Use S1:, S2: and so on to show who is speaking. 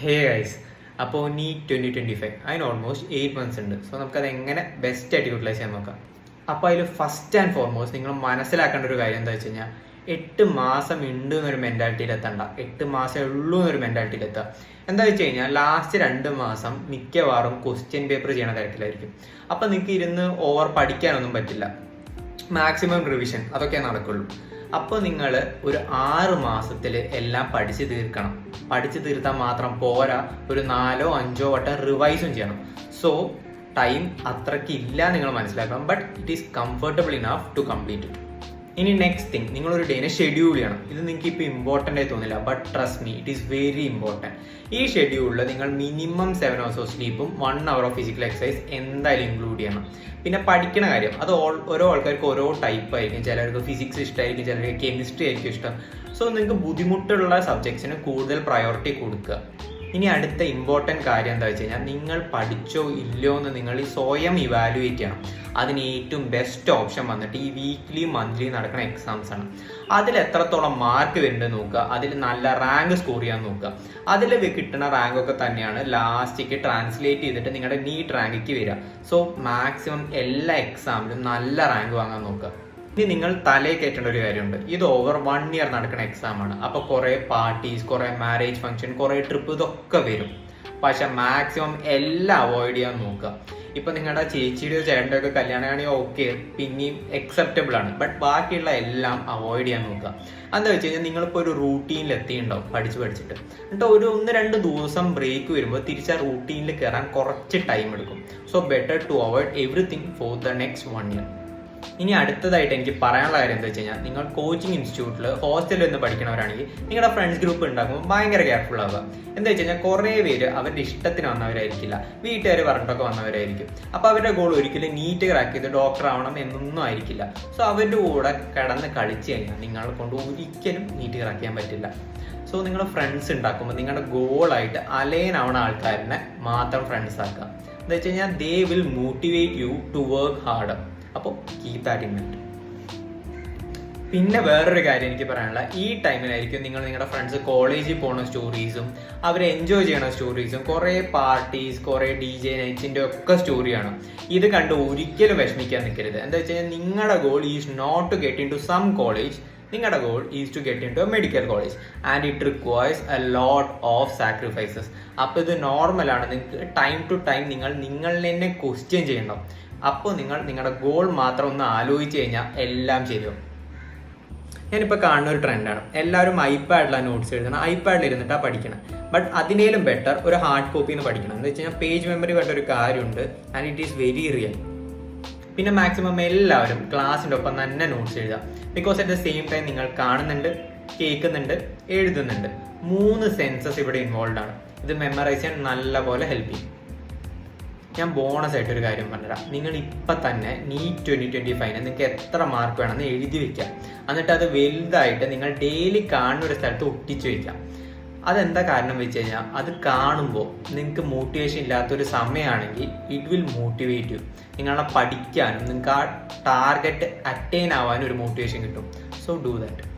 S1: Hey guys, അപ്പോൾ NEET 2025 അതിന് almost 8 months ഉണ്ട്. സോ നമുക്കത് എങ്ങനെ ബെസ്റ്റ് ആയിട്ട് യൂട്ടിലൈസ് ചെയ്യാൻ നോക്കാം. അപ്പോൾ അതിൽ ഫസ്റ്റ് ആൻഡ് ഫോർമോസ്റ്റ് നിങ്ങൾ മനസ്സിലാക്കേണ്ട ഒരു കാര്യം എന്താ വെച്ച് കഴിഞ്ഞാൽ 8 മാസം ഉണ്ട് എന്നൊരു മെൻറ്റാലിറ്റിയിൽ എത്തണ്ട. 8 മാസമേ ഉള്ളൂ എന്നൊരു മെൻറ്റാലിറ്റിയിൽ എത്തുക. എന്താ വെച്ച് കഴിഞ്ഞാൽ ലാസ്റ്റ് 2 മാസം മിക്കവാറും ക്വസ്റ്റ്യൻ പേപ്പർ ചെയ്യണ തരത്തിലായിരിക്കും. അപ്പം നിങ്ങൾക്ക് ഇരുന്ന് ഓവർ പഠിക്കാനൊന്നും പറ്റില്ല. മാക്സിമം റിവിഷൻ അതൊക്കെ നടക്കുള്ളൂ. അപ്പോൾ നിങ്ങൾ ഒരു 6 മാസത്തിൽ എല്ലാം പഠിച്ച് തീർക്കണം. പഠിച്ച് തീർത്താൽ മാത്രം പോരാ, ഒരു 4-5 വട്ടം റിവൈസും ചെയ്യണം. സോ ടൈം അത്രയ്ക്ക് ഇല്ല നിങ്ങൾ മനസ്സിലാക്കണം. But it is comfortable enough to complete it. ഇനി നെക്സ്റ്റ് തിങ്, നിങ്ങളൊരു ഡേനെ ഷെഡ്യൂൾ ചെയ്യണം. ഇത് നിങ്ങൾക്ക് ഇപ്പോൾ ഇമ്പോർട്ടൻ്റ് ആയി തോന്നില്ല, but trust me, it is very important. ഈ ഷെഡ്യൂളിൽ നിങ്ങൾ മിനിമം 7 hours ഓഫ് സ്ലീപ്പും 1 hour ഓഫ് ഫിസിക്കൽ എക്സസൈസ് എന്തായാലും ഇൻക്ലൂഡ് ചെയ്യണം. പിന്നെ പഠിക്കുന്ന കാര്യം അത് ഓരോ ആൾക്കാർക്ക് ഓരോ ടൈപ്പ് ആയിരിക്കും. ചിലർക്ക് ഫിസിക്സ് ഇഷ്ടമായിരിക്കും, ചിലർക്ക് കെമിസ്ട്രി ആയിരിക്കും ഇഷ്ടം. സോ നിങ്ങൾക്ക് ബുദ്ധിമുട്ടുള്ള സബ്ജക്ട്സിന് കൂടുതൽ പ്രയോറിറ്റി കൊടുക്കുക. ഇനി അടുത്ത ഇമ്പോർട്ടൻറ്റ് കാര്യം എന്താ വെച്ച് കഴിഞ്ഞാൽ, നിങ്ങൾ പഠിച്ചോ ഇല്ലയോ എന്ന് നിങ്ങൾ ഈ സ്വയം ഇവാലുവേറ്റ് ചെയ്യണം. അതിന് ഏറ്റവും ബെസ്റ്റ് ഓപ്ഷൻ വന്നിട്ട് ഈ വീക്ക്ലി മന്ത്ലി നടക്കുന്ന എക്സാംസ് ആണ്. അതിൽ എത്രത്തോളം മാർക്ക് വരുന്നുണ്ട് നോക്കുക, അതിൽ നല്ല റാങ്ക് സ്കോർ ചെയ്യാൻ നോക്കുക. അതിൽ കിട്ടുന്ന റാങ്കൊക്കെ തന്നെയാണ് ലാസ്റ്റിക്ക് ട്രാൻസ്ലേറ്റ് ചെയ്തിട്ട് നിങ്ങളുടെ നീറ്റ് റാങ്കിക്ക് വരിക. സോ മാക്സിമം എല്ലാ എക്സാമിലും നല്ല റാങ്ക് വാങ്ങാൻ നോക്കുക. ഇനി നിങ്ങൾ തലയിൽ കയറ്റേണ്ട ഒരു കാര്യമുണ്ട്. ഇത് ഓവർ 1 year നടക്കുന്ന എക്സാം ആണ്. അപ്പോൾ കുറേ പാർട്ടീസ്, കുറേ മാരേജ് ഫംഗ്ഷൻ, കുറേ ട്രിപ്പ് ഇതൊക്കെ വരും. പക്ഷെ മാക്സിമം എല്ലാം അവോയ്ഡ് ചെയ്യാൻ നോക്കുക. ഇപ്പം നിങ്ങളുടെ ചേച്ചിയുടെയോ ചേട്ടൻ്റെ ഒക്കെ കല്യാണമാണെങ്കിൽ ഓക്കെ, പിന്നെയും അക്സെപ്റ്റബിൾ ആണ്. ബട്ട് ബാക്കിയുള്ള എല്ലാം അവോയ്ഡ് ചെയ്യാൻ നോക്കുക. എന്താ വെച്ച് കഴിഞ്ഞാൽ നിങ്ങളിപ്പോൾ ഒരു റൂട്ടീനിൽ എത്തിയിട്ടുണ്ടാവും പഠിച്ചിട്ട്. എന്നിട്ട് ഒരു 1-2 ദിവസം ബ്രേക്ക് വരുമ്പോൾ തിരിച്ച് ആ റൂട്ടീനിൽ കയറാൻ കുറച്ച് ടൈം എടുക്കും. So better to avoid everything for the next 1 year. ഇനി അടുത്തതായിട്ട് എനിക്ക് പറയാനുള്ള കാര്യം എന്താ വെച്ച് കഴിഞ്ഞാൽ, നിങ്ങൾ കോച്ചിങ് ഇൻസ്റ്റിറ്റ്യൂട്ടിൽ ഹോസ്റ്റലിൽ നിന്ന് പഠിക്കണവരാണെങ്കിൽ നിങ്ങളുടെ ഫ്രണ്ട്സ് ഗ്രൂപ്പ് ഉണ്ടാക്കുമ്പോൾ ഭയങ്കര കെയർഫുൾ ആവുക. എന്താ വെച്ച് കഴിഞ്ഞാൽ കുറേ പേര് അവരുടെ ഇഷ്ടത്തിന് വന്നവരായിരിക്കില്ല, വീട്ടുകാർ പറഞ്ഞിട്ടൊക്കെ വന്നവരായിരിക്കും. അപ്പോൾ അവരുടെ ഗോൾ ഒരിക്കലും നീറ്റ് ക്രാക്ക് ചെയ്ത് ഡോക്ടർ ആവണം എന്നൊന്നും ആയിരിക്കില്ല. സോ അവരുടെ കൂടെ കിടന്ന് കളിച്ച് കഴിഞ്ഞാൽ നിങ്ങളെ കൊണ്ട് ഒരിക്കലും നീറ്റ് ക്രാക്ക് ചെയ്യാൻ പറ്റില്ല. സോ നിങ്ങൾ ഫ്രണ്ട്സ് ഉണ്ടാക്കുമ്പോൾ നിങ്ങളുടെ ഗോളായിട്ട് അലൈൻ ആവണ ആൾക്കാരിനെ മാത്രം ഫ്രണ്ട്സ് ആക്കുക. എന്താ വെച്ച് കഴിഞ്ഞാൽ they will motivate you to work harder. അപ്പോൾ കീപ് ദാറ്റ് ഇൻ മൈൻഡ്. പിന്നെ വേറൊരു കാര്യം എനിക്ക് പറയാനുള്ള, ഈ ടൈമിലായിരിക്കും നിങ്ങൾ നിങ്ങളുടെ ഫ്രണ്ട്സ് കോളേജിൽ പോകുന്ന സ്റ്റോറീസും അവർ എൻജോയ് ചെയ്യണ സ്റ്റോറീസും കുറേ പാർട്ടീസ്, കുറേ DJ നൈറ്റ്സിൻ്റെ ഒക്കെ സ്റ്റോറിയാണ്. ഇത് കണ്ട് ഒരിക്കലും വിഷമിക്കാൻ നിൽക്കരുത്. എന്താ വെച്ച് കഴിഞ്ഞാൽ നിങ്ങളുടെ goal is not to get into some college. നിങ്ങളുടെ goal is to get into a medical college and it requires a lot of sacrifices. അപ്പോൾ ഇത് നോർമലാണ്. നിങ്ങൾക്ക് ടൈം ടു ടൈം നിങ്ങളിൽ തന്നെ ക്വസ്റ്റ്യൻ ചെയ്യണം. അപ്പോൾ നിങ്ങളുടെ ഗോൾ മാത്രം ഒന്ന് ആലോചിച്ച് കഴിഞ്ഞാൽ എല്ലാം ശരിയാവും. ഞാനിപ്പോൾ കാണുന്ന ഒരു ട്രെൻഡാണ്, എല്ലാവരും ഐപാഡിലാണ് നോട്ട്സ് എഴുതണം, ഐപാഡിൽ ഇരുന്നിട്ടാണ് പഠിക്കണം. ബട്ട് അതിനേലും ബെറ്റർ ഒരു ഹാർഡ് കോപ്പിയിൽ നിന്ന് പഠിക്കണം. എന്ന് വെച്ച് കഴിഞ്ഞാൽ പേജ് മെമ്മറി വേണ്ട ഒരു കാര്യമുണ്ട് and it is very real. പിന്നെ മാക്സിമം എല്ലാവരും ക്ലാസ്സിൻ്റെ ഒപ്പം തന്നെ നോട്ട്സ് എഴുതാം. Because at the same time നിങ്ങൾ കാണുന്നുണ്ട്, കേൾക്കുന്നുണ്ട്, എഴുതുന്നുണ്ട്. 3 സെൻസസ് ഇവിടെ ഇൻവോൾവ് ആണ്. ഇത് മെമ്മറൈസ് ചെയ്യാൻ നല്ലപോലെ ഹെൽപ്പ് ചെയ്യും. ഞാൻ ബോണസ് ആയിട്ടൊരു കാര്യം പറഞ്ഞുതരാം. നിങ്ങൾ ഇപ്പം തന്നെ നീറ്റ് 2025 നിങ്ങൾക്ക് എത്ര മാർക്ക് വേണമെന്ന് എഴുതി വെക്കാം. എന്നിട്ട് അത് വലുതായിട്ട് നിങ്ങൾ ഡെയിലി കാണുന്ന ഒരു സ്ഥലത്ത് ഒട്ടിച്ചു വെക്കാം. അതെന്താ കാരണം വെച്ച് കഴിഞ്ഞാൽ, അത് കാണുമ്പോൾ നിങ്ങൾക്ക് മോട്ടിവേഷൻ ഇല്ലാത്തൊരു സമയമാണെങ്കിൽ ഇറ്റ് വിൽ മോട്ടിവേറ്റ് യു. നിങ്ങളെ പഠിക്കാനും നിങ്ങൾക്ക് ആ ടാർഗറ്റ് അറ്റൈൻ ആവാനും ഒരു മോട്ടിവേഷൻ കിട്ടും. So do that.